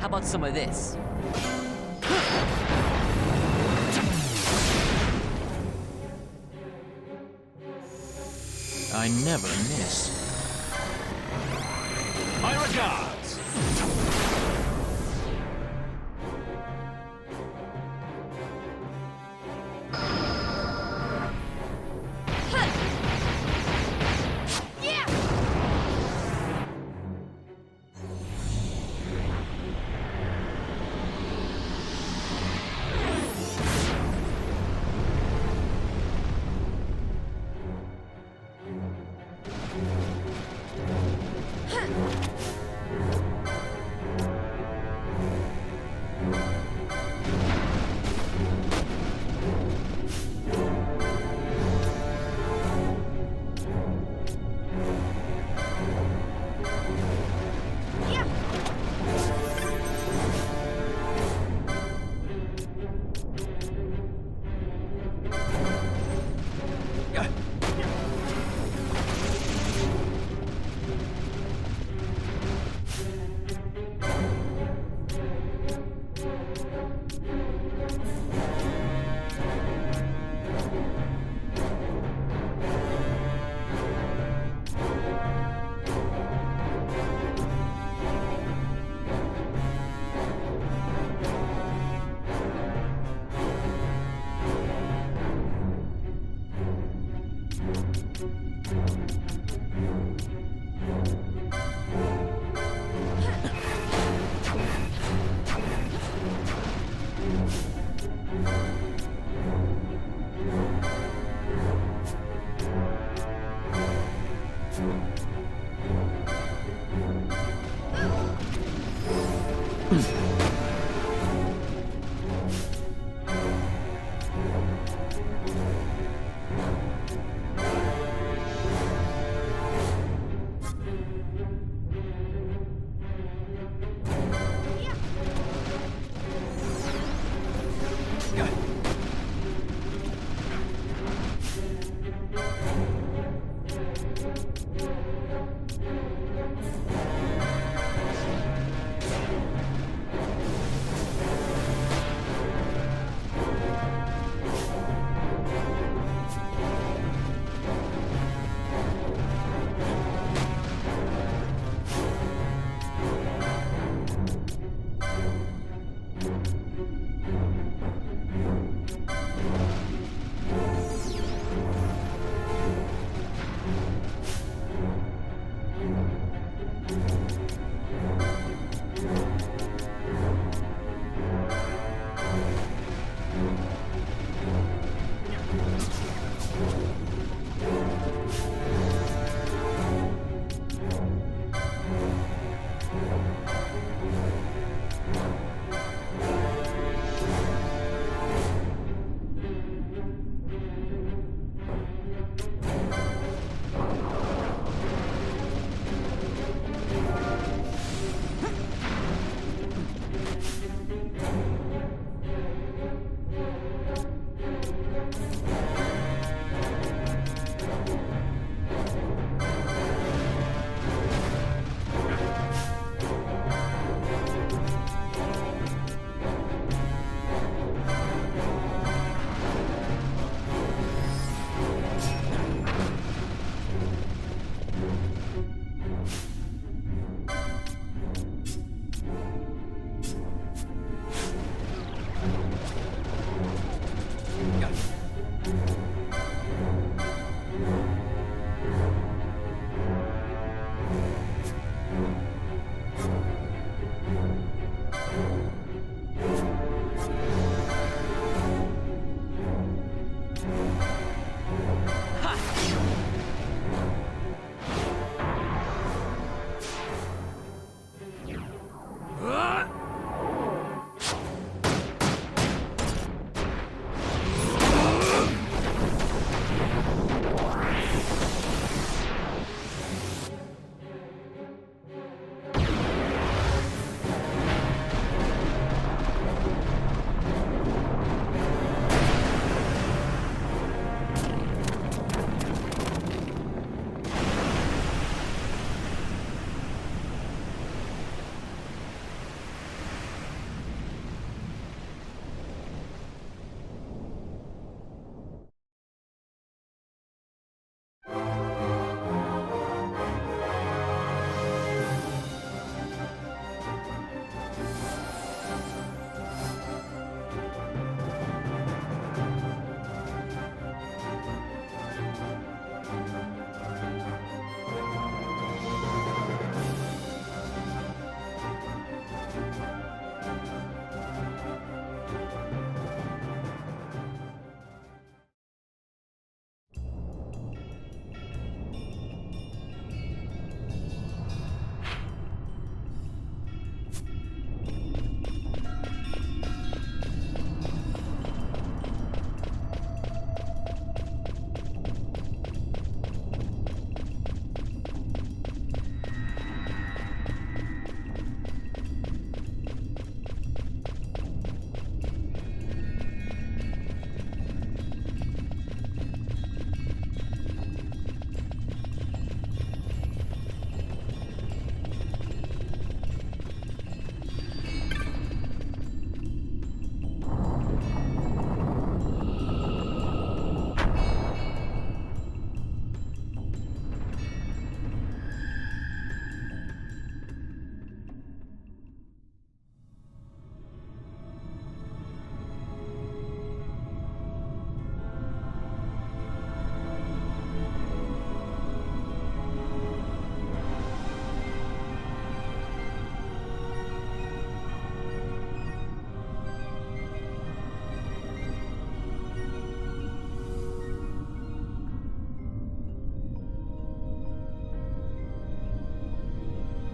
How about some of this? I never miss. My regards!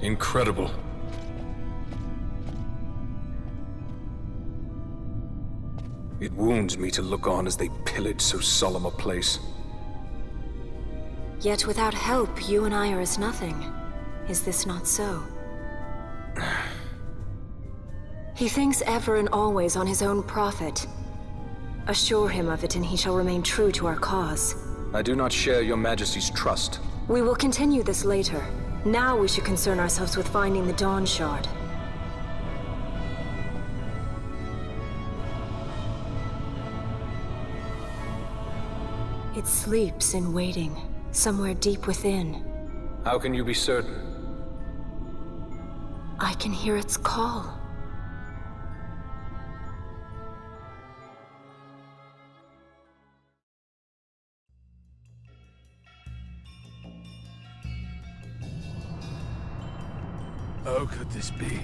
Incredible. It wounds me to look on as they pillage so solemn a place. Yet without help, you and I are as nothing. Is this not so? He thinks ever and always on his own profit. Assure him of it and he shall remain true to our cause. I do not share your Majesty's trust. We will continue this later. Now we should concern ourselves with finding the Dawn Shard. It sleeps in waiting, somewhere deep within. How can you be certain? I can hear its call. How could this be?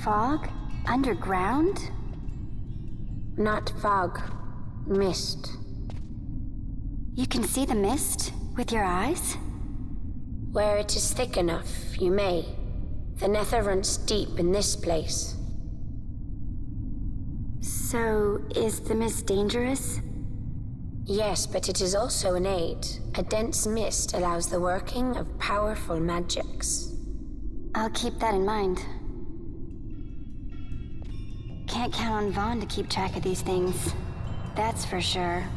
Fog? Underground? Not fog. Mist. You can see the mist with your eyes? Where it is thick enough, you may. The nether runs deep in this place. So, is the mist dangerous? Yes, but it is also an aid. A dense mist allows the working of powerful magics. I'll keep that in mind. Can't count on Vaughn to keep track of these things. That's for sure.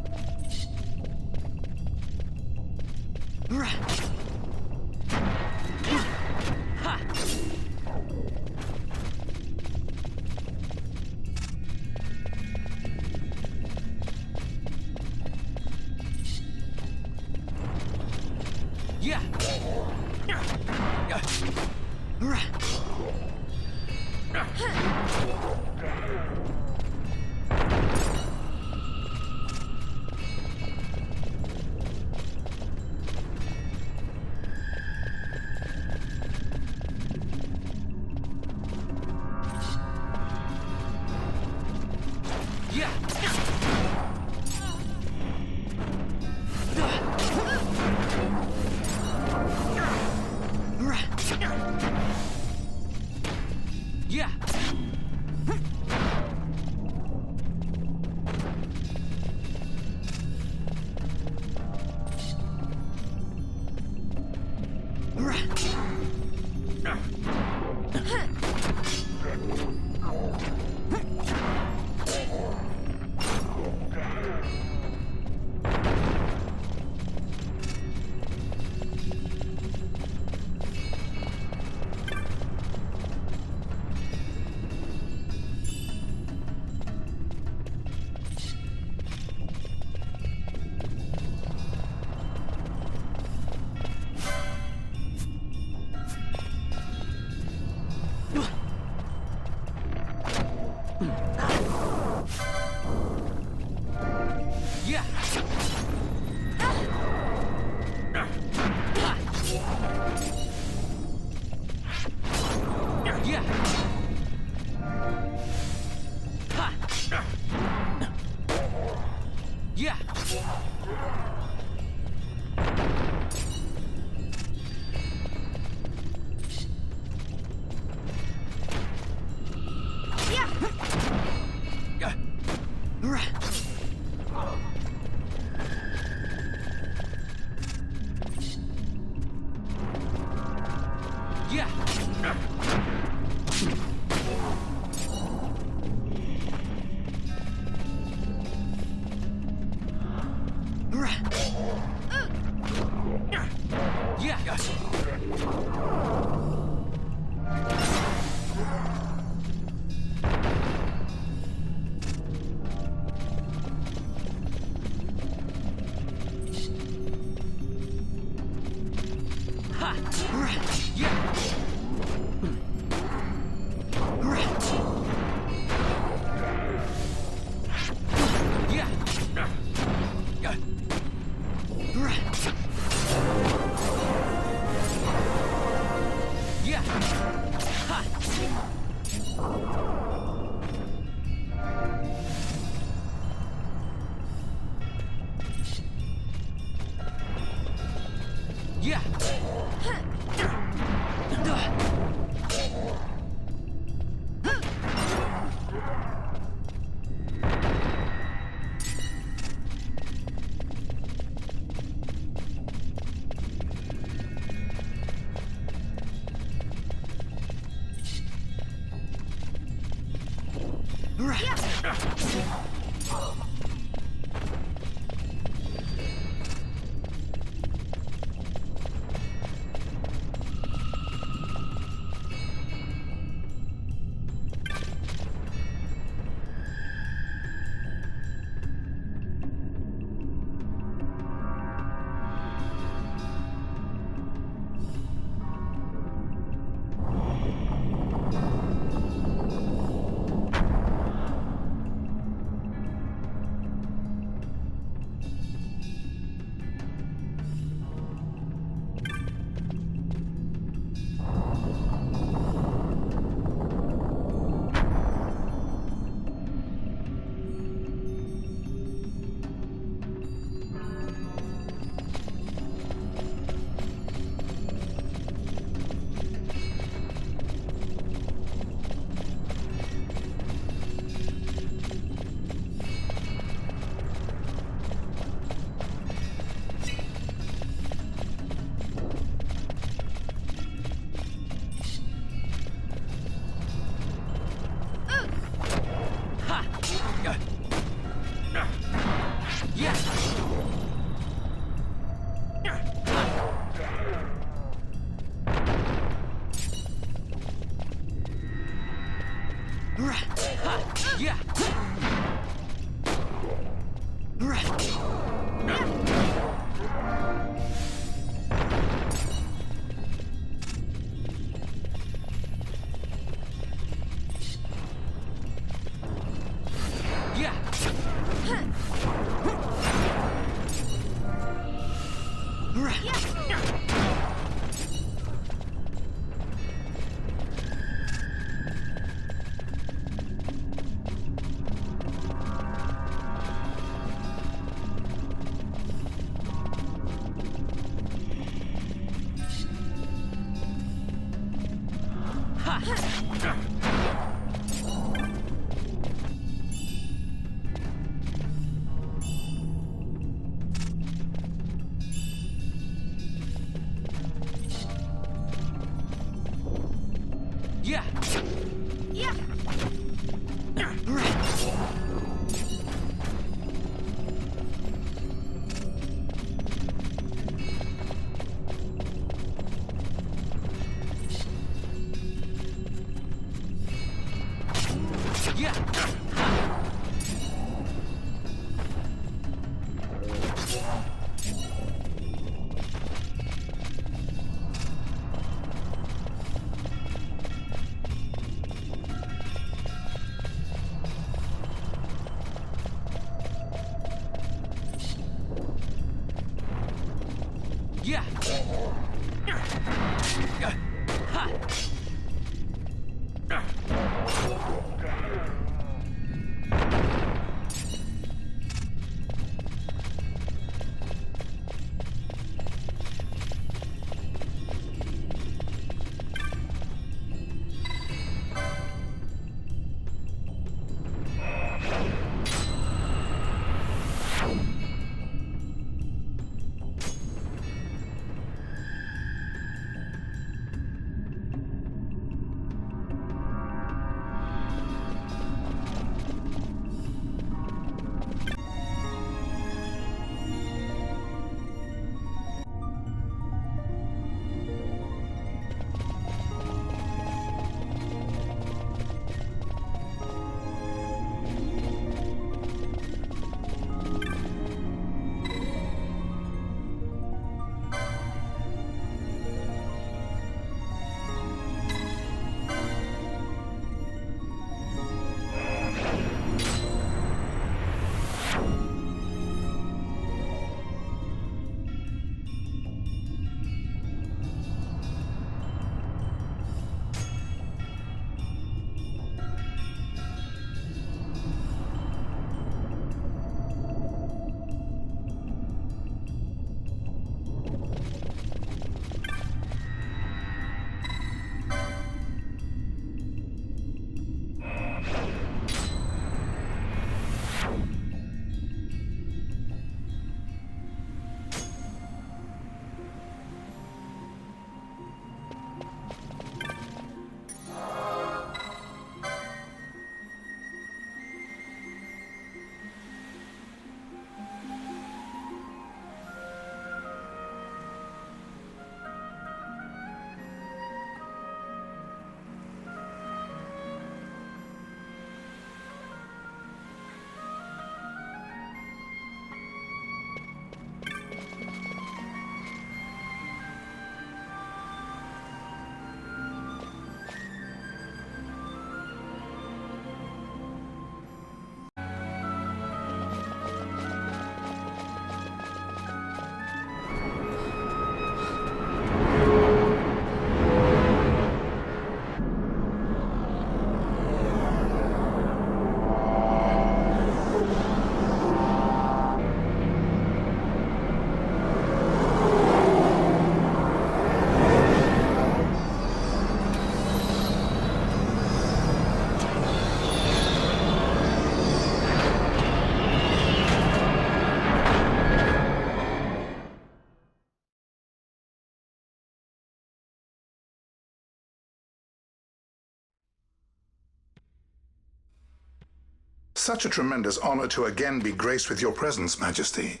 such a tremendous honor to again be graced with your presence, Majesty.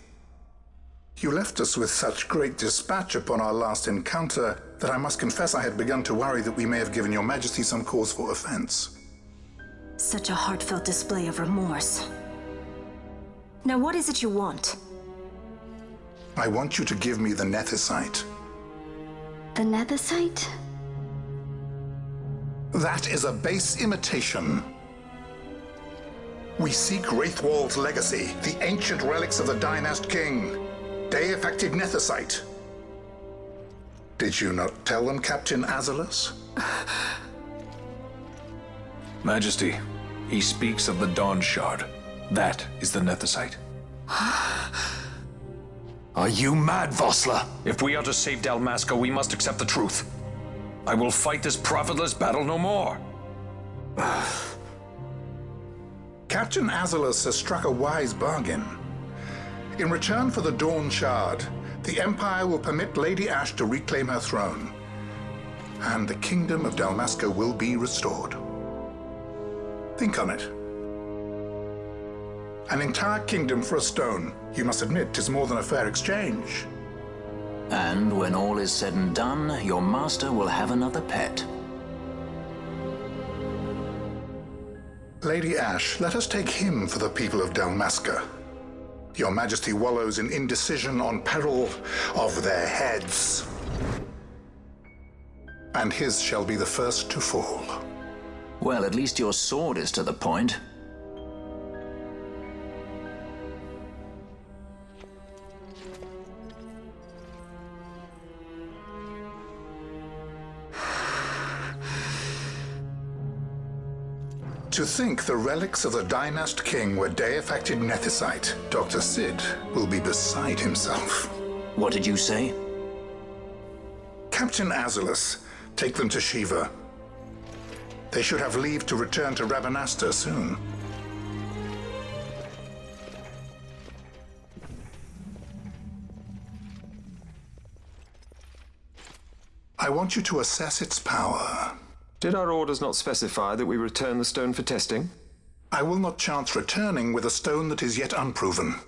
You left us with such great dispatch upon our last encounter that I must confess I had begun to worry that we may have given your Majesty some cause for offense. Such a heartfelt display of remorse. Now what is it you want? I want you to give me the Nethicite. The Nethicite? That is a base imitation. We seek Wraithwald's legacy, the ancient relics of the Dynast King. Day-affected Nethicite. Did you not tell them, Captain Azalus? Majesty, he speaks of the Dawn Shard. That is the Nethicite. Are you mad, Vossler? If we are to save Dalmasca, we must accept the truth. I will fight this profitless battle no more. Captain Azalus has struck a wise bargain. In return for the Dawn Shard, the Empire will permit Lady Ash to reclaim her throne, and the Kingdom of Dalmasca will be restored. Think on it. An entire kingdom for a stone. You must admit, 'tis more than a fair exchange. And when all is said and done, your master will have another pet. Lady Ash, let us take him for the people of Dalmasca. Your Majesty wallows in indecision on peril of their heads. And his shall be the first to fall. Well, at least your sword is to the point. To think the relics of the Dynast King were day-affected Nethicite, Dr. Sid will be beside himself. What did you say? Captain Azalus, take them to Shiva. They should have leave to return to Rabanastre soon. I want you to assess its power. Did our orders not specify that we return the stone for testing? I will not chance returning with a stone that is yet unproven.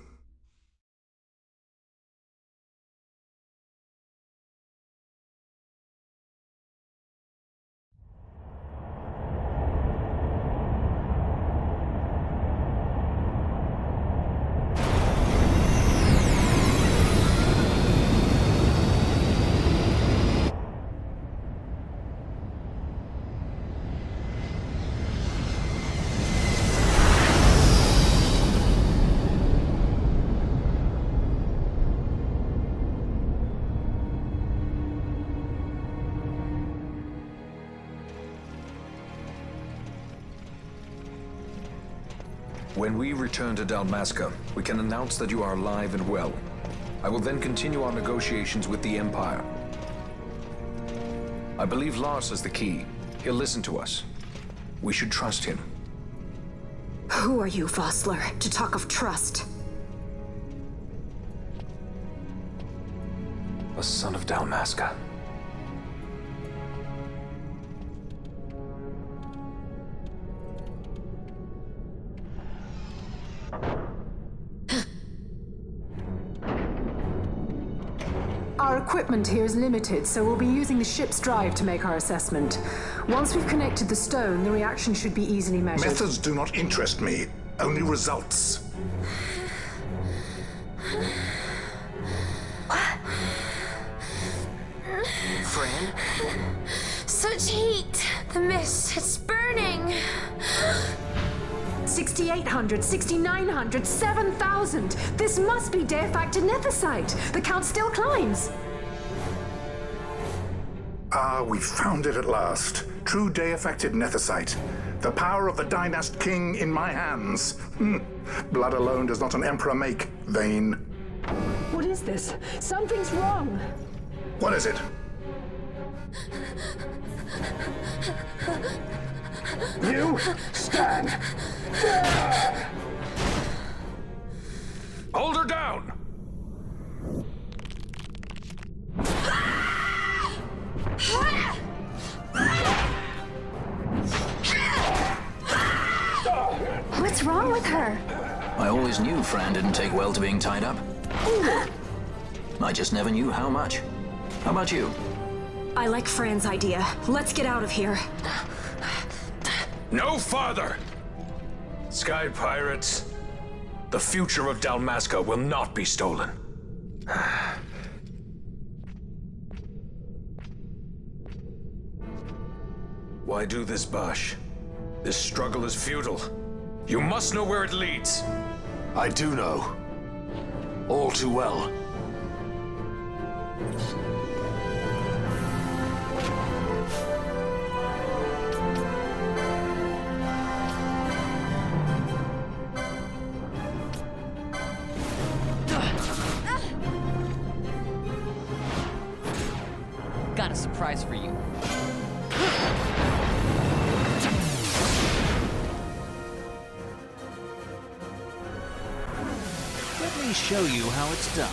When we return to Dalmasca, we can announce that you are alive and well. I will then continue our negotiations with the Empire. I believe Lars has the key. He'll listen to us. We should trust him. Who are you, Vossler, to talk of trust? A son of Dalmasca. Our equipment here is limited, so we'll be using the ship's drive to make our assessment. Once we've connected the stone, the reaction should be easily measured. Methods do not interest me, only results. Fran? Such heat! The mist, it's burning! 6,800, 6,900, 7,000! This must be day-affected Nethicite! The count still climbs! Ah, we found it at last. True day-affected Nethicite. The power of the Dynast King in my hands. Blood alone does not an emperor make, vain. What is this? Something's wrong! What is it? You stand. Hold her down! What's wrong with her? His new friend didn't take well to being tied up. I just never knew how much. How about you? I like Fran's idea. Let's get out of here. No farther! Sky Pirates, the future of Dalmasca will not be stolen. Why do this, Bash? This struggle is futile. You must know where it leads. I do know. All too well. Got a surprise for you. Let me show you how it's done.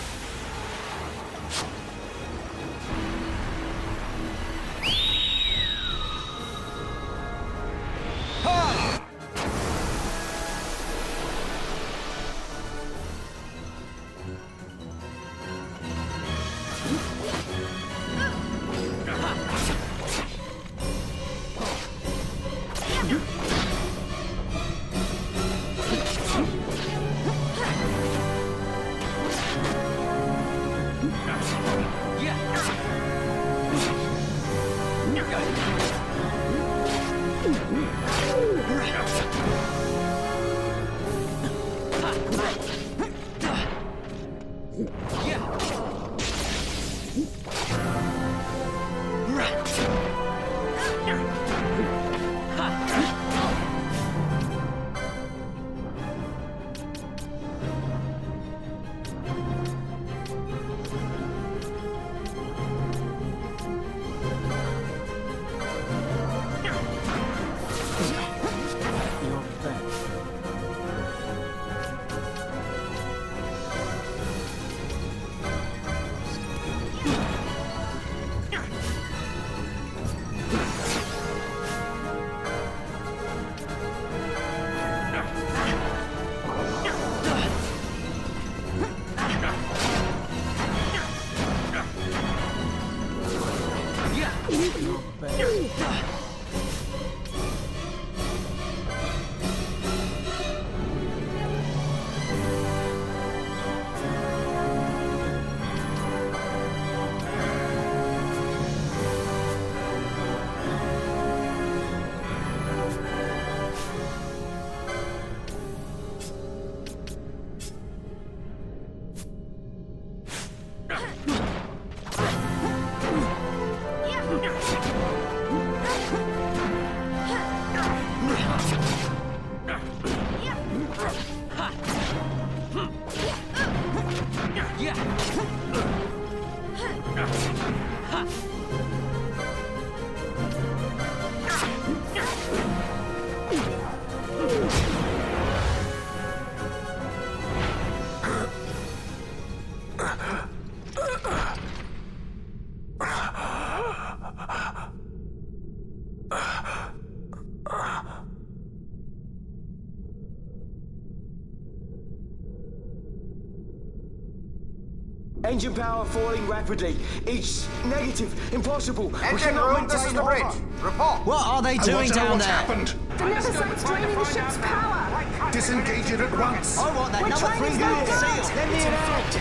Engine power falling rapidly. Each negative. Impossible. Engine room, this is the bridge. Report. What are they doing down there? Happened? The Nemesis draining the ship's power! Disengage it at once. I want that We're number trying 3 to unit stop seal. it. Let me in out.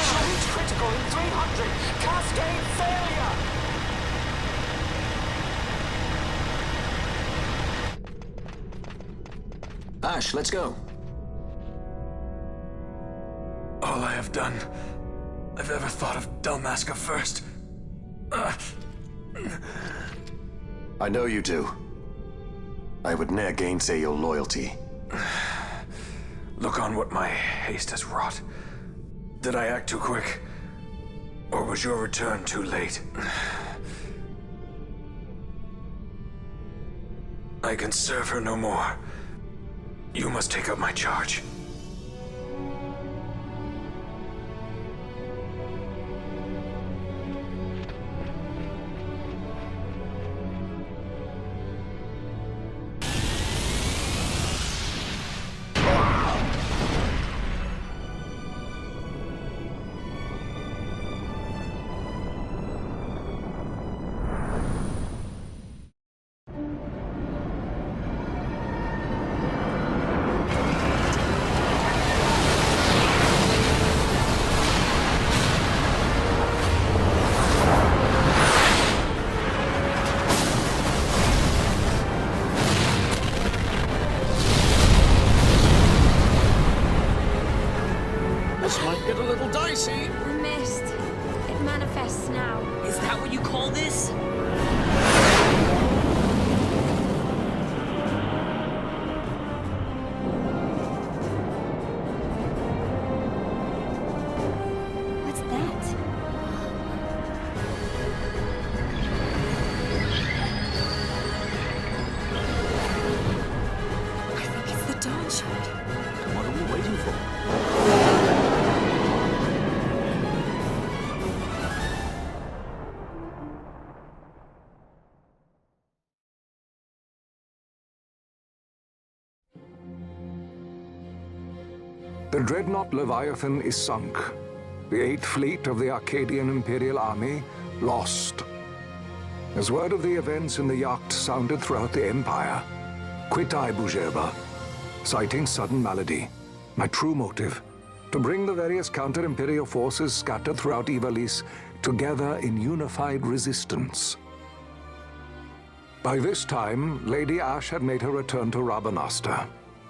Charge critical in 300. Cascade failure. Ash, let's go. All I have done, I've ever thought of Dalmasca first. I know you do. I would ne'er gainsay your loyalty. Look on what my haste has wrought. Did I act too quick? Or was your return too late? I can serve her no more. You must take up my charge. This might get a little dicey. The mist. It manifests now. Is that what you call this? What's that? I think it's the Dawn Shard. What are we waiting for? The dreadnought Leviathan is sunk. The 8th Fleet of the Arcadian Imperial Army lost. As word of the events in the yacht sounded throughout the Empire, quit I Bujeba, citing sudden malady. My true motive, to bring the various counter-imperial forces scattered throughout Ivalice together in unified resistance. By this time, Lady Ash had made her return to Rabanastre.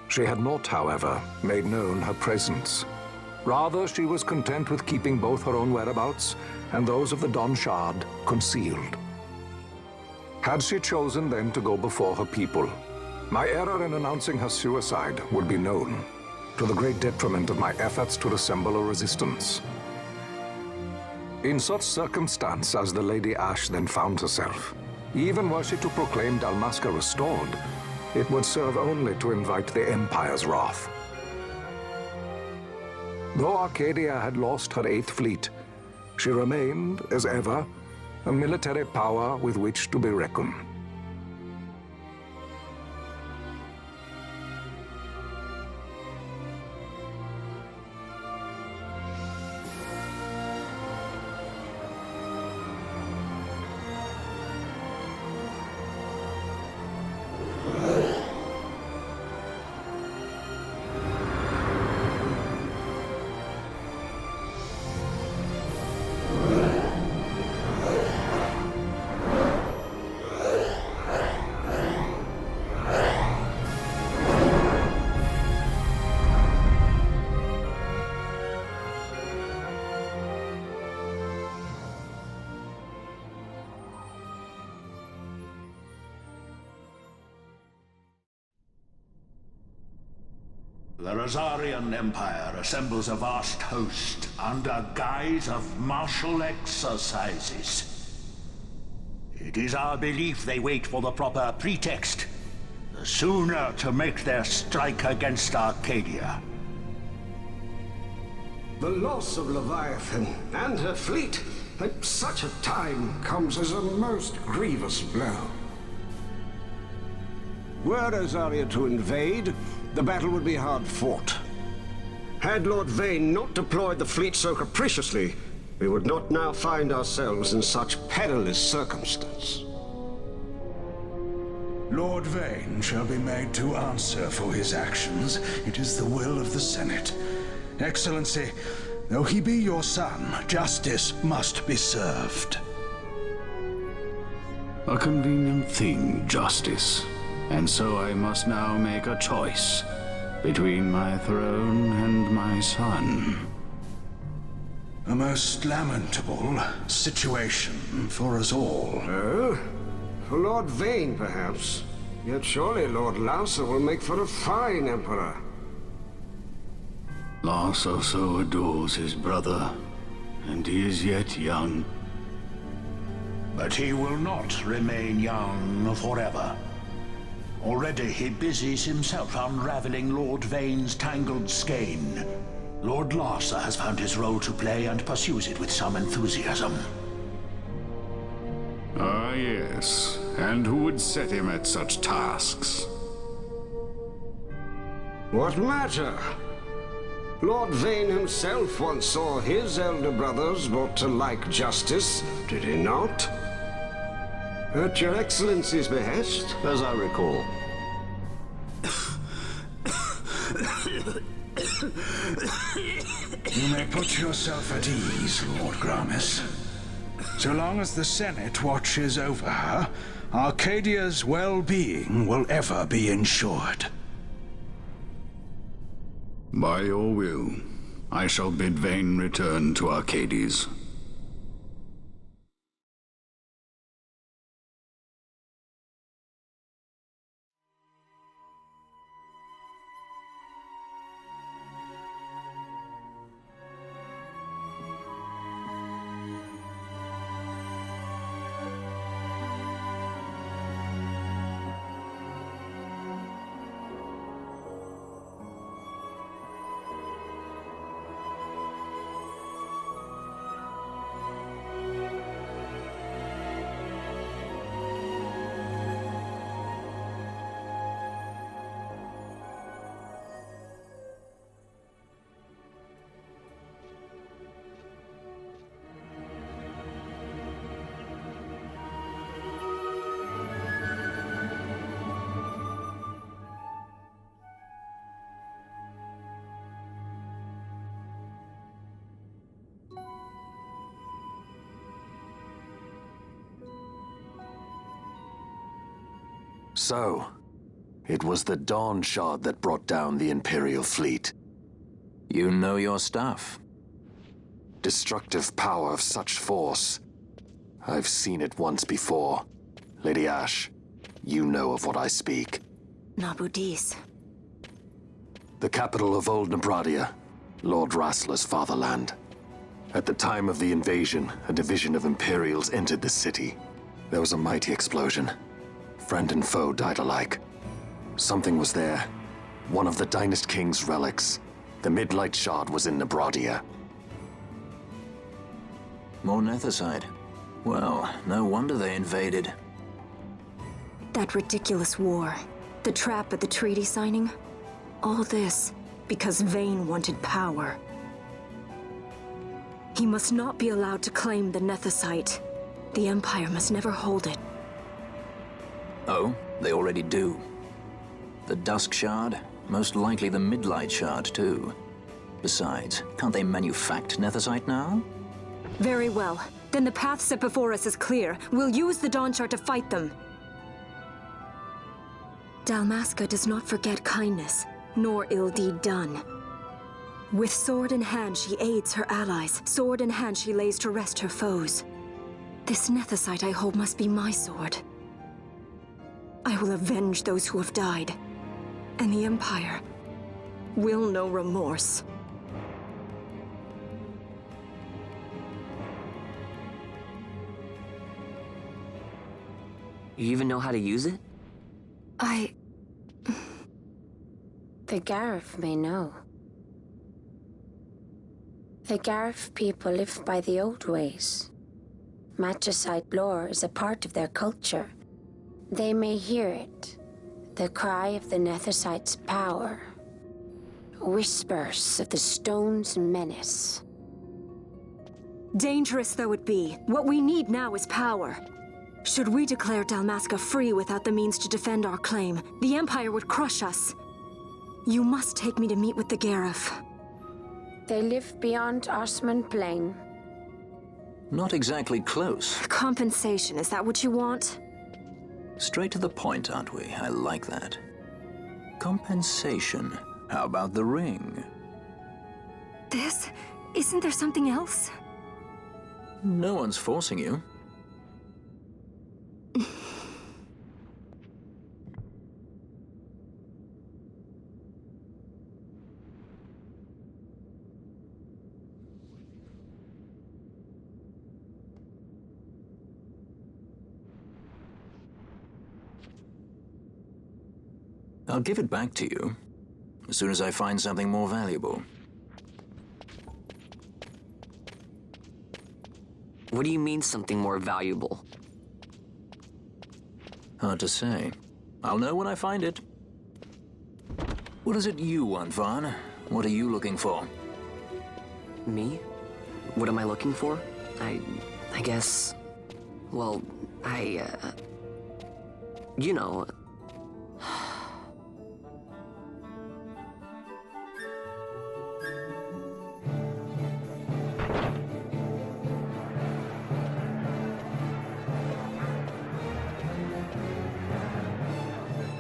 She had not, however, made known her presence. Rather, she was content with keeping both her own whereabouts and those of the Dawn Shard concealed. Had she chosen then to go before her people, my error in announcing her suicide would be known, to the great detriment of my efforts to assemble a resistance. In such circumstance as the Lady Ash then found herself, even were she to proclaim Dalmasca restored, it would serve only to invite the Empire's wrath. Though Arcadia had lost her 8th Fleet, she remained, as ever, a military power with which to be reckoned. The Rosarian Empire assembles a vast host under guise of martial exercises. It is our belief they wait for the proper pretext, the sooner to make their strike against Arcadia. The loss of Leviathan and her fleet at such a time comes as a most grievous blow. Were Rosaria to invade, the battle would be hard fought. Had Lord Vane not deployed the fleet so capriciously, we would not now find ourselves in such perilous circumstance. Lord Vane shall be made to answer for his actions. It is the will of the Senate. Excellency, though he be your son, justice must be served. A convenient thing, justice. And so I must now make a choice between my throne and my son. A most lamentable situation for us all. Oh? For Lord Vane, perhaps. Yet surely Lord Lauser will make for a fine emperor. Lauser so adores his brother, and he is yet young. But he will not remain young forever. Already he busies himself unraveling Lord Vane's tangled skein. Lord Larsa has found his role to play and pursues it with some enthusiasm. Ah, yes. And who would set him at such tasks? What matter? Lord Vane himself once saw his elder brothers brought to like justice, did he not? At your Excellency's behest? As I recall. You may put yourself at ease, Lord Gramis. So long as the Senate watches over her, Arcadia's well-being will ever be ensured. By your will, I shall bid Vayne return to Arcades. So, it was the Dawn Shard that brought down the Imperial fleet. You know your stuff. Destructive power of such force. I've seen it once before. Lady Ash, you know of what I speak. Nabudis. The capital of Old Nebradia, Lord Rassler's fatherland. At the time of the invasion, a division of Imperials entered the city. There was a mighty explosion. Friend and foe died alike. Something was there. One of the Dynast King's relics. The Midlight Shard was in Nebradia. More Nethicite. Well, no wonder they invaded. That ridiculous war. The trap at the treaty signing. All this because Vayne wanted power. He must not be allowed to claim the Nethicite. The Empire must never hold it. Oh, they already do. The Dusk Shard, most likely the Midlight Shard too. Besides, can't they manufacture Nethicite now? Very well. Then the path set before us is clear. We'll use the Dawn Shard to fight them. Dalmasca does not forget kindness, nor ill deed done. With sword in hand, she aids her allies. Sword in hand, she lays to rest her foes. This Nethicite I hold must be my sword. I will avenge those who have died, and the Empire will know remorse. You even know how to use it? The Garif may know. The Garif people live by the old ways. Magicite lore is a part of their culture. They may hear it, the cry of the Nethicite's power. Whispers of the stone's menace. Dangerous though it be, what we need now is power. Should we declare Dalmasca free without the means to defend our claim, the Empire would crush us. You must take me to meet with the Garif. They live beyond Osman Plain. Not exactly close. Compensation, is that what you want? Straight to the point, aren't we? I like that. Compensation. How about the ring? This? Isn't there something else? No one's forcing you. I'll give it back to you as soon as I find something more valuable. What do you mean something more valuable? Hard to say. I'll know when I find it. What is it you want, Vaughn? What are you looking for? Me? What am I looking for? I guess... Well, you know...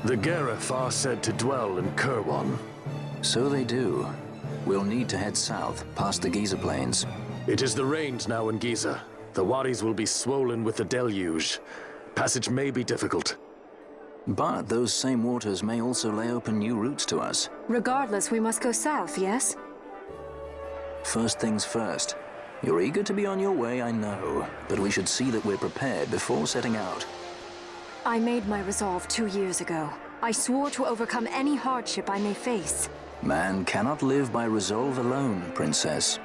The Garif are said to dwell in Kirwan. So they do. We'll need to head south, past the Giza Plains. It is the rains now in Giza. The wadis will be swollen with the deluge. Passage may be difficult. But those same waters may also lay open new routes to us. Regardless, we must go south, yes? First things first. You're eager to be on your way, I know, but we should see that we're prepared before setting out. I made my resolve 2 years ago. I swore to overcome any hardship I may face. Man cannot live by resolve alone, Princess.